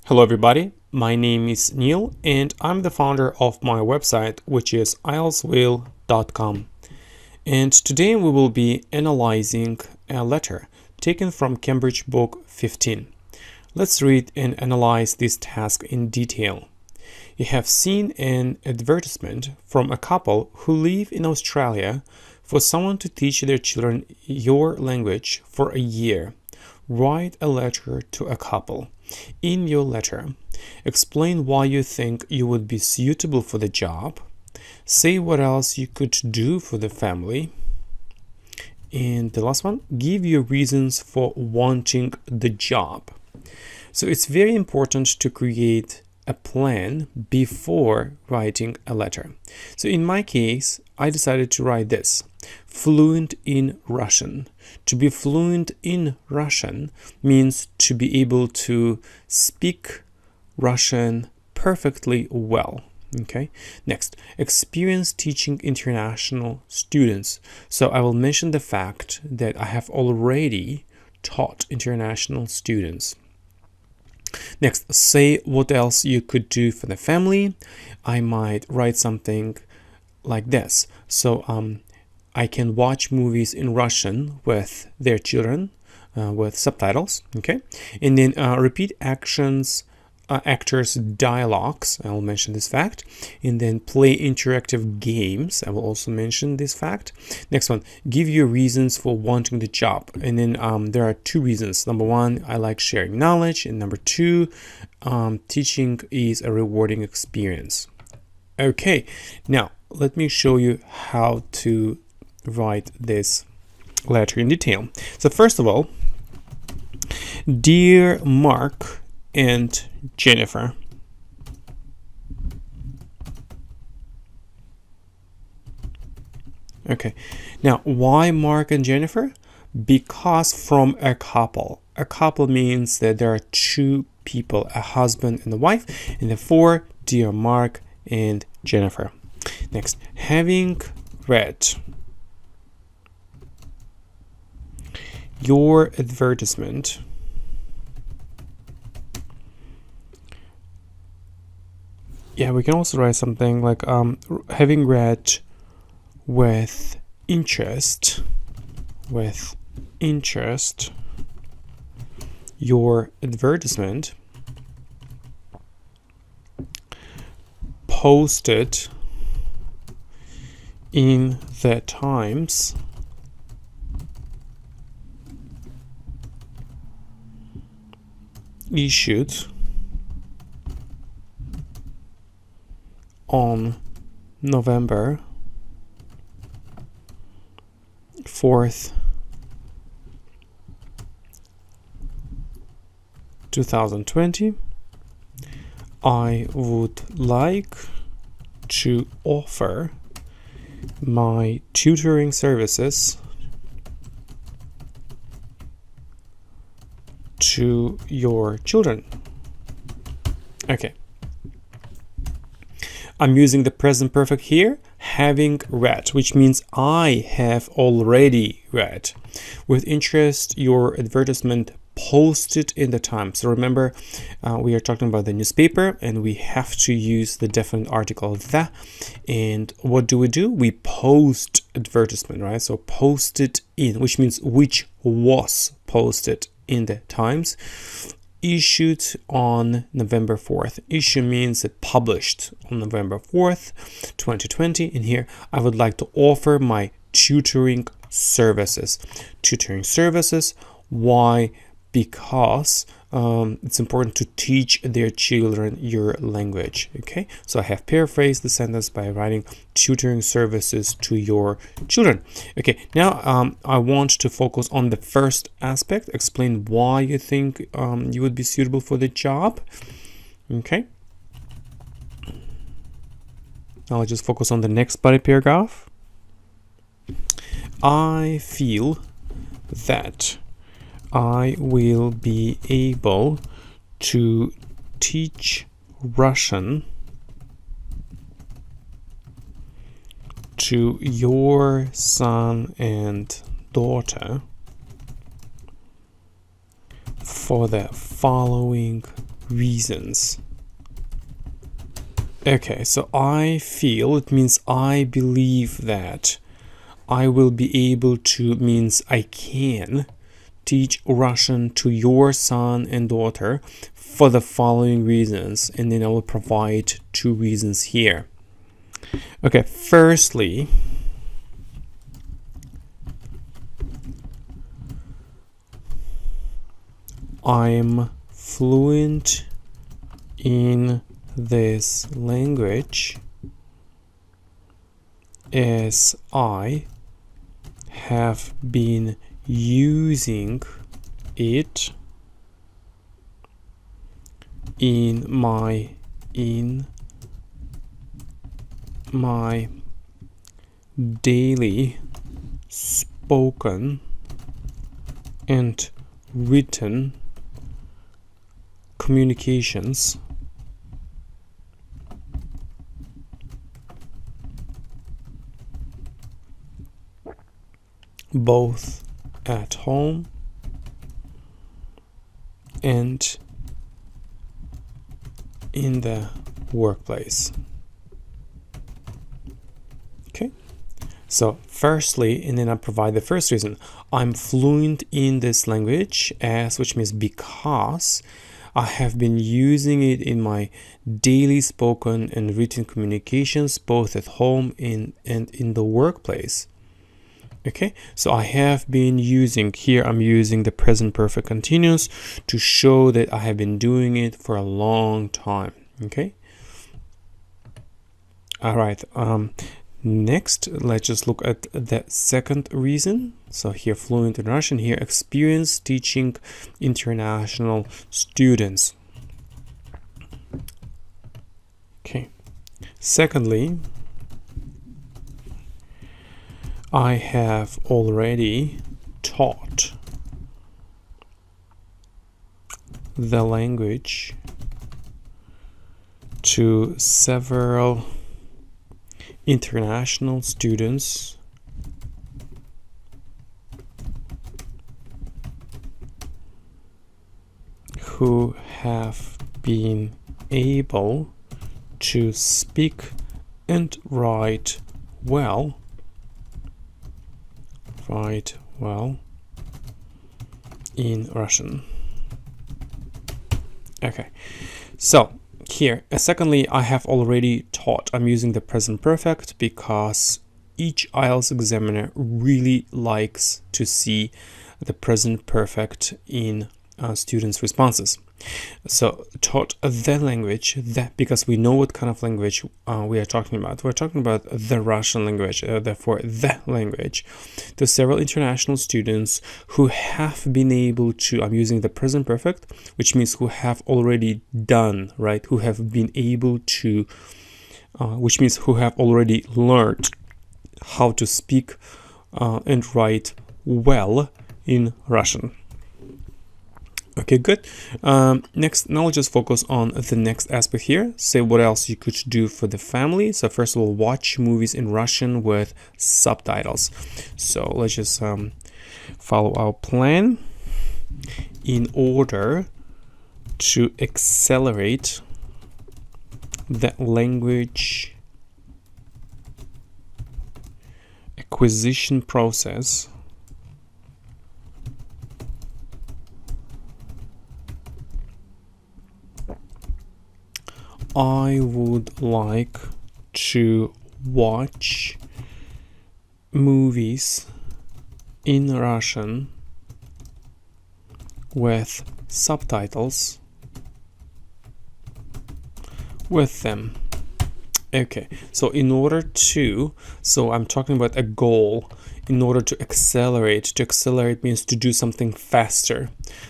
Hello everybody, my name is Neil and I'm the founder of my website, which is IELTSWRITING.com. And today we will be analyzing a letter taken from Cambridge Book 15. Let's read and analyze this task in detail. You have seen an advertisement from a couple who live in Australia for someone to teach their children your language for a year. Write a letter to a couple. In your letter, explain why you think you would be suitable for the job. Say what else you could do for the family. And the last one, give your reasons for wanting the job. So it's very important to create a plan before writing a letter. So in my case, I decided to write this: fluent in Russian. To be fluent in Russian means to be able to speak Russian perfectly well. Okay, next, experience teaching international students. So I will mention the fact that I have already taught international students. Next, say what else you could do for the family. I might write something like this. So I can watch movies in Russian with their children with subtitles, okay? And then repeat actions, actors' dialogues. I will mention this fact. And then play interactive games. I will also mention this fact. Next one, give your reasons for wanting the job. And then there are two reasons. Number one, I like sharing knowledge. And number two, teaching is a rewarding experience. Okay, now let me show you how to write this letter in detail. So first of all, dear Mark and Jennifer, okay, now why Mark and Jennifer? Because from a couple. A couple means that there are two people, a husband and a wife, and therefore dear Mark and Jennifer. Next, having read your advertisement, yeah, we can also write something like having read with interest your advertisement posted in the Times issued on November 4th, 2020, I would like to offer my tutoring services to your children. Okay. I'm using the present perfect here, having read, which means I have already read. With interest, your advertisement posted in the Times. So remember, we are talking about the newspaper and we have to use the definite article the. And what do? We post advertisement, right? So posted in, which means which was posted in the Times. Issued on November 4th. Issue means it published on November 4th, 2020. And here I would like to offer my tutoring services. Tutoring services. Why? Because it's important to teach their children your language. Okay, so I have paraphrased the sentence by writing tutoring services to your children. Okay, now I want to focus on the first aspect. Explain why you think you would be suitable for the job. Okay, now I'll just focus on the next body paragraph. I feel that I will be able to teach Russian to your son and daughter for the following reasons. Okay, so I feel, it means I believe that I will be able to, means I can teach Russian to your son and daughter for the following reasons, and then I will provide 2 reasons here. Okay, firstly, I'm fluent in this language as I have been using it in my daily spoken and written communications, both at home and in the workplace. Okay, so firstly, and then I provide the first reason, I'm fluent in this language as, which means because I have been using it in my daily spoken and written communications, both at home and in the workplace. Okay, so I have been using, here I'm using the present perfect continuous to show that I have been doing it for a long time. Okay, all right, next let's just look at the second reason. So here fluent in Russian, here experience teaching international students. Okay, secondly, I have already taught the language to several international students who have been able to speak and write well in Russian. Okay, so here, secondly, I have already taught. I'm using the present perfect because each IELTS examiner really likes to see the present perfect in students' responses. So taught the language, that because we know what kind of language we are talking about. We're talking about the Russian language, therefore the language, to several international students who have been able to, I'm using the present perfect, which means who have already done, right? Who have been able to, which means who have already learned how to speak and write well in Russian. Okay, good. Next, now let's just focus on the next aspect here. Say what else you could do for the family. So first of all, watch movies in Russian with subtitles. So let's just follow our plan. In order to accelerate the language acquisition process, I would like to watch movies in Russian with subtitles with them. Okay, so in order to, so I'm talking about a goal. In order to accelerate means to do something faster.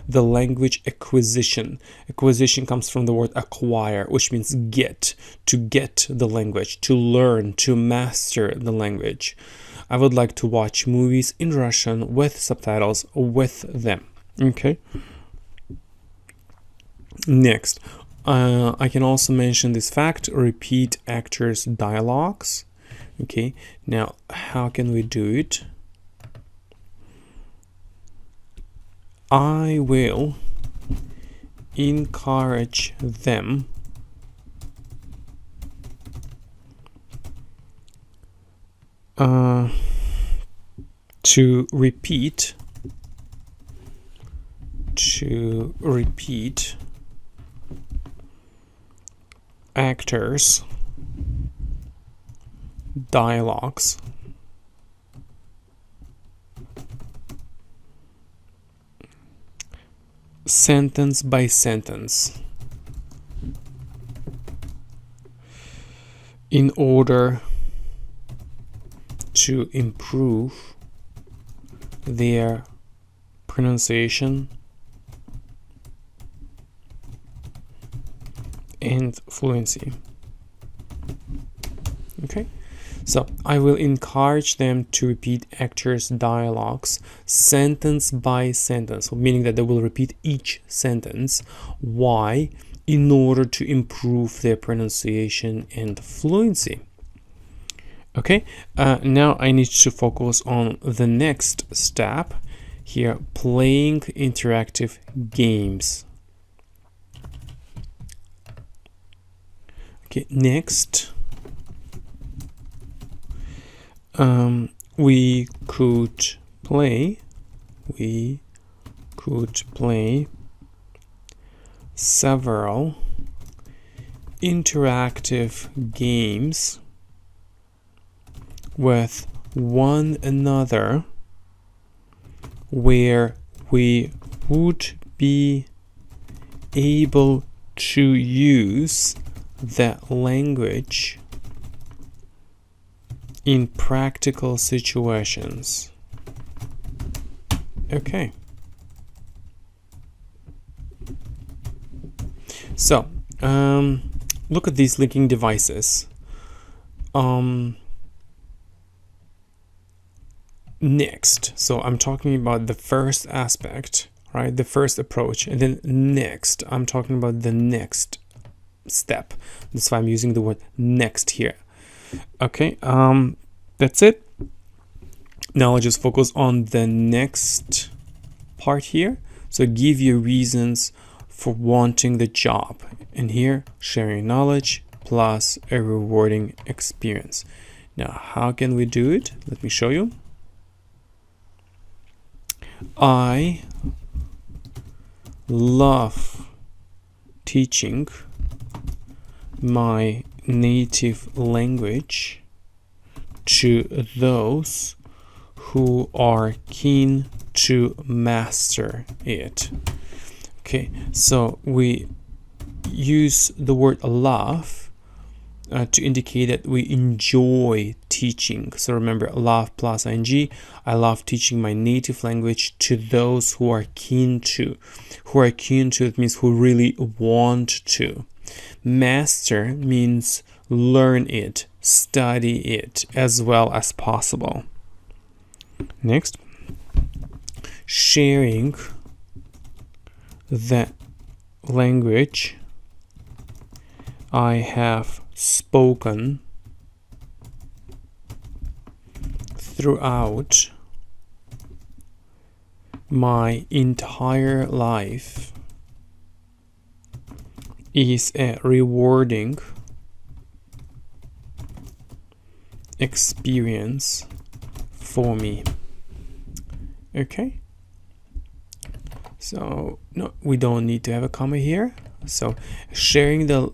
The language acquisition comes from the word acquire, which means to get the language, to learn, to master the language. I would like to watch movies in Russian with subtitles with them. Okay, next, I can also mention this fact: repeat actors' dialogues. Okay, now how can we do it? I will encourage them to repeat actors' dialogues sentence by sentence in order to improve their pronunciation and fluency. Okay, so I will encourage them to repeat actors' dialogues sentence by sentence, meaning that they will repeat each sentence. Why? In order to improve their pronunciation and fluency. Okay, now I need to focus on the next step here, playing interactive games. Okay, next we could play several interactive games with one another where we would be able to use that language in practical situations. Okay. So, look at these linking devices. Next, so I'm talking about the first aspect, right? The first approach, and then next, I'm talking about the next step. That's why I'm using the word next here. Okay, that's it. Now I'll just focus on the next part here. So give you reasons for wanting the job, and here sharing knowledge plus a rewarding experience. Now, how can we do it? Let me show you. I love teaching my native language to those who are keen to master it. Okay, so we use the word love to indicate that we enjoy teaching. So remember, love plus ing. I love teaching my native language to those who are keen to. Who are keen to, it means who really want to. Master means learn it, study it as well as possible. Next, sharing the language I have spoken throughout my entire life is a rewarding experience for me. Okay, so no, we don't need to have a comma here. So sharing the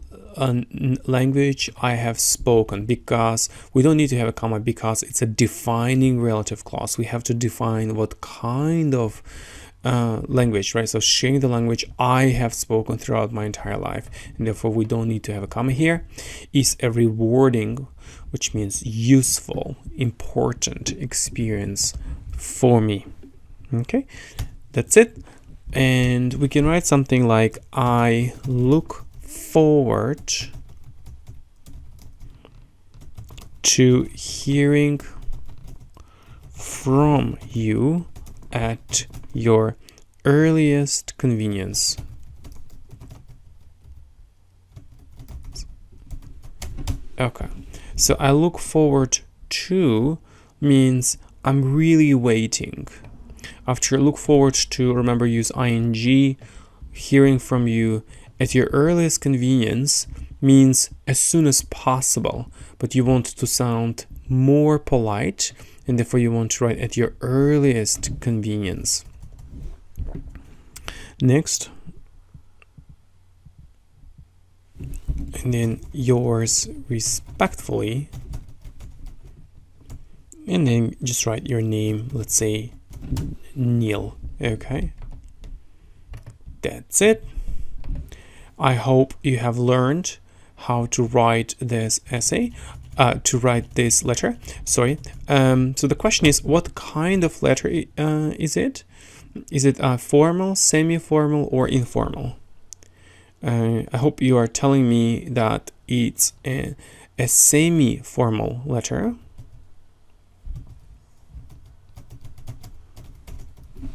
language I have spoken, because we don't need to have a comma because it's a defining relative clause. We have to define what kind of language, right? So sharing the language I have spoken throughout my entire life, and therefore we don't need to have a comma here, is a rewarding, which means useful, important experience for me. Okay, that's it. And we can write something like, I look forward to hearing from you at your earliest convenience. Okay, so I look forward to means I'm really waiting. After look forward to, remember, use ing hearing from you at your earliest convenience means as soon as possible, but you want to sound more polite, and therefore you want to write at your earliest convenience. Next, and then yours respectfully, and then just write your name, let's say Neil. Okay, that's it. I hope you have learned how to write this essay, to write this letter. Sorry. So the question is, what kind of letter is it? Is it formal, semi-formal, or informal? I hope you are telling me that it's a semi-formal letter.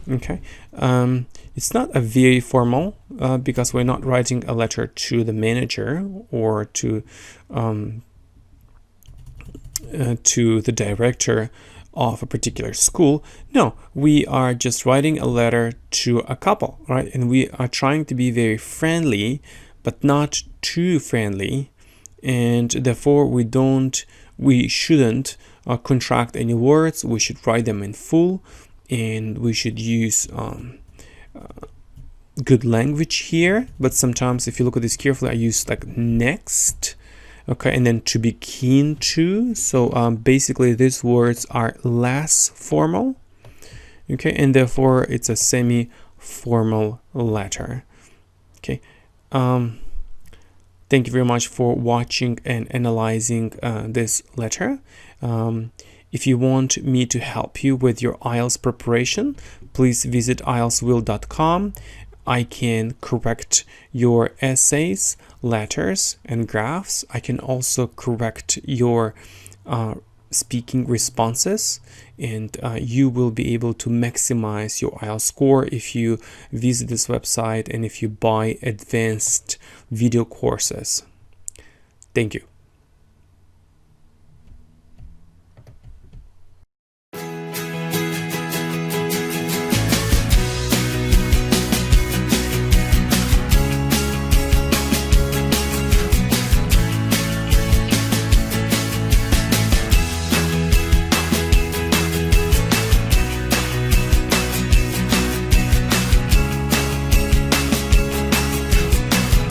Okay. It's not a very formal because we're not writing a letter to the manager or to the director of a particular school. No, we are just writing a letter to a couple, right? And we are trying to be very friendly, but not too friendly. And therefore we shouldn't contract any words. We should write them in full, and we should use good language here. But sometimes if you look at this carefully, I use like next. Okay, and then to be keen to. So basically these words are less formal. Okay, and therefore it's a semi-formal letter. Okay, thank you very much for watching and analyzing this letter. If you want me to help you with your IELTS preparation, please visit IELTSWRITING.com. I can correct your essays, letters, and graphs. I can also correct your speaking responses, and you will be able to maximize your IELTS score if you visit this website and if you buy advanced video courses. Thank you.